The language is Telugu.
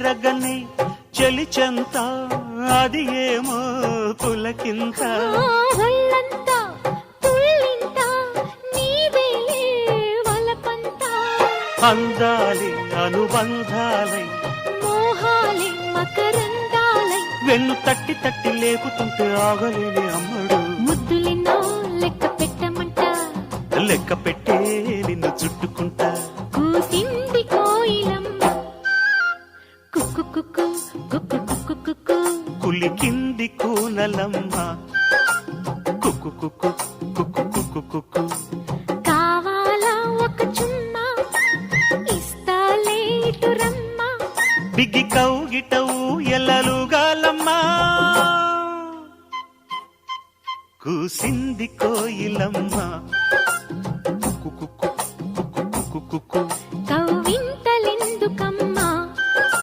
తిరగని చెలిచెంత అది ఏమో పులకింత ఒళ్ళంతా తుళ్ళింత నీవేలే వలపంత అందాలి అనుబంధాలై మోహాలే మకరందాలై వెన్ను తట్టి తట్టి లేకుతుంటే ఆగలేని అమ్మడు ముద్దులెన్నో లెక్క పెట్టమంట లెక్క పెట్టే నిన్ను చుట్టుకుంటా కూసింది కోయిలమ్మ కుక్కు కుక్కు కుక్కు కుక్కు కుక్కు కులికింది కూనలమ్మ కుక్కు కుక్కు కుక్కు కుక్కు కుక్కు కావాలా ఒక చుమ్మా ఇస్తాలే ఇటు రమ్మా బిగి కౌగిటవు ఎల్లలుగాలమ్మా కూసింది కోయిలమ్మ కుక్కు కుక్కు కుక్కు కుక్కు కుక్కు